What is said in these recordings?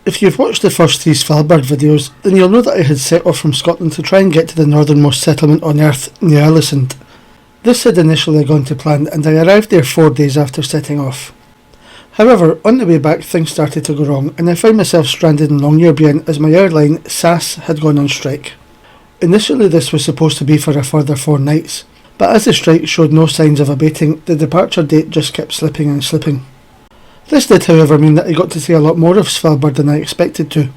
If you've watched the first 3 Svalbard videos, then you'll know that I had set off from Scotland to try and get to the northernmost settlement on Earth, Ny-Ålesund. This had initially gone to plan, and I arrived there 4 days after setting off. However, on the way back things started to go wrong, and I found myself stranded in Longyearbyen as my airline, SAS, had gone on strike. Initially this was supposed to be for a further 4 nights, but as the strike showed no signs of abating, the departure date just kept slipping and slipping. This did however mean that I got to see a lot more of Svalbard than I expected to.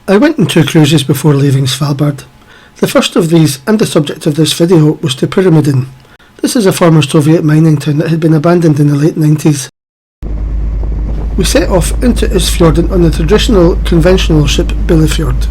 I went on 2 cruises before leaving Svalbard. The first of these, and the subject of this video, was to Pyramiden. This is a former Soviet mining town that had been abandoned in the late 90s. We set off into Isfjorden on the traditional, conventional ship Billefjord.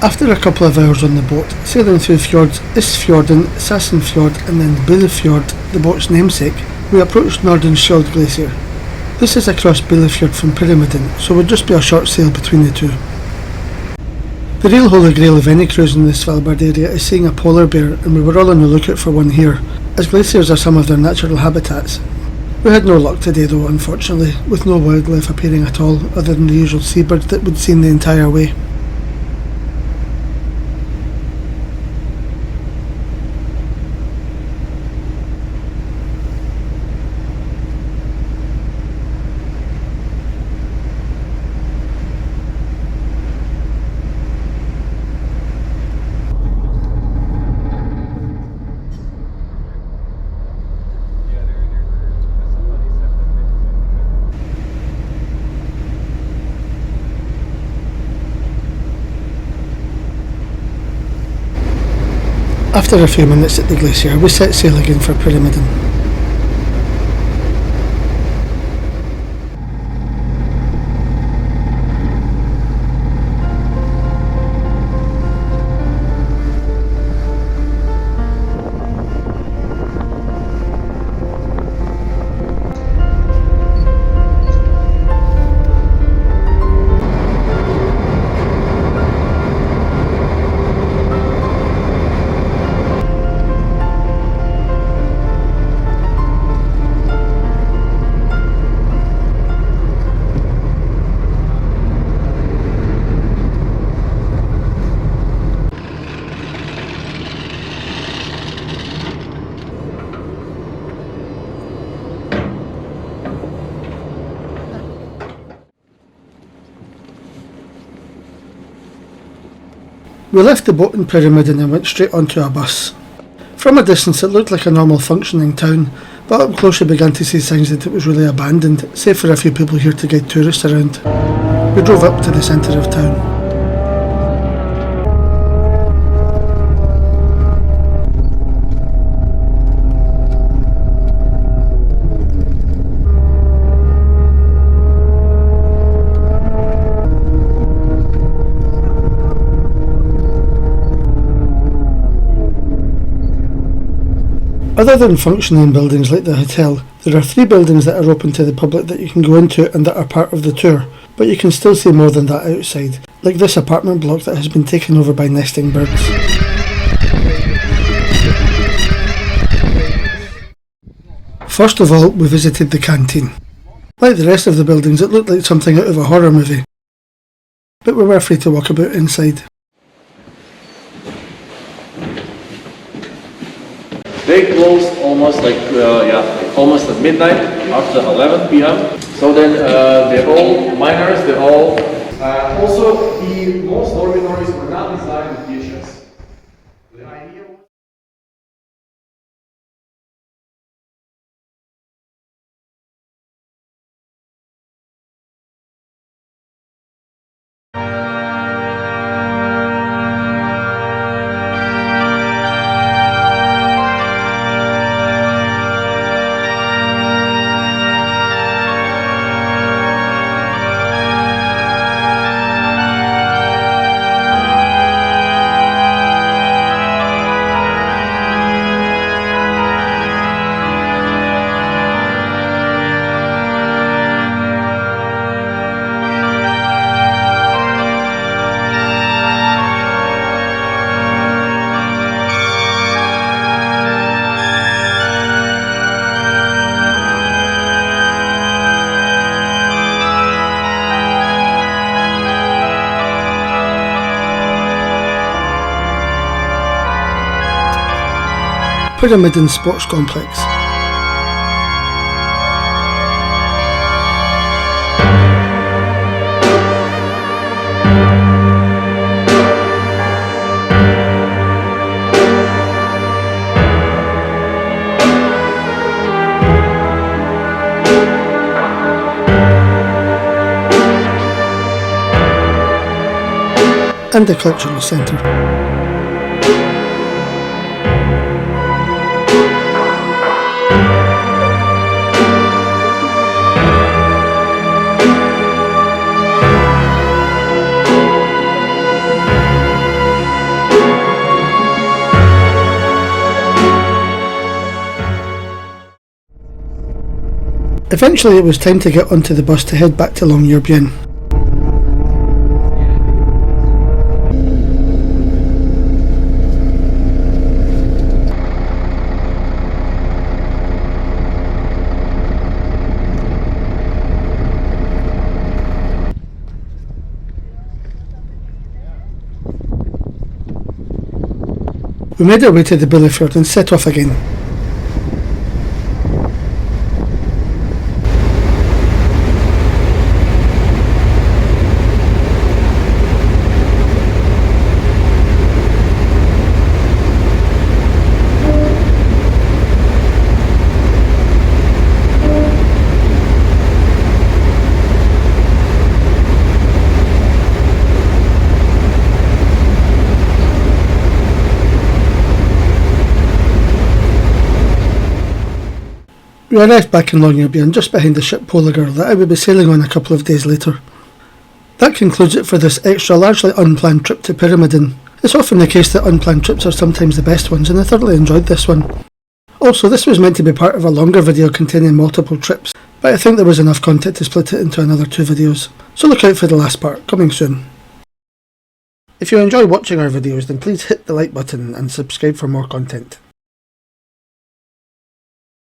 After a couple of hours on the boat, sailing through fjords Isfjorden, Sassenfjord and then Billefjord, the boat's namesake, we approached Nordenskjold Glacier. This is across Billefjord from Pyramiden, so would just be a short sail between the two. The real holy grail of any cruise in the Svalbard area is seeing a polar bear, and we were all on the lookout for one here, as glaciers are some of their natural habitats. We had no luck today though, unfortunately, with no wildlife appearing at all other than the usual seabirds that we'd seen the entire way. After a few minutes at the glacier, we set sail again for Pyramiden. We left the boat in Pyramiden and went straight onto a bus. From a distance it looked like a normal functioning town, but up close we began to see signs that it was really abandoned, save for a few people here to guide tourists around. We drove up to the centre of town. Other than functioning buildings like the hotel, there are 3 buildings that are open to the public that you can go into and that are part of the tour, but you can still see more than that outside, like this apartment block that has been taken over by nesting birds. First of all, we visited the canteen. Like the rest of the buildings, it looked like something out of a horror movie, but we were free to walk about inside. They close almost almost at midnight, after 11 p.m. So then they're all miners, they're all... also, the most dormitories were not designed with dishes. The idea was... Pyramiden Sports Complex. And the Cultural Centre. Eventually it was time to get onto the bus to head back to Longyearbyen. We made our way to the Billefjord and set off again. We arrived back in Longyearbyen just behind the ship Polarger that I would be sailing on a couple of days later. That concludes it for this extra, largely unplanned trip to Pyramiden. It's often the case that unplanned trips are sometimes the best ones, and I thoroughly enjoyed this one. Also, this was meant to be part of a longer video containing multiple trips, but I think there was enough content to split it into another 2 videos, so look out for the last part, coming soon. If you enjoy watching our videos, then please hit the like button and subscribe for more content.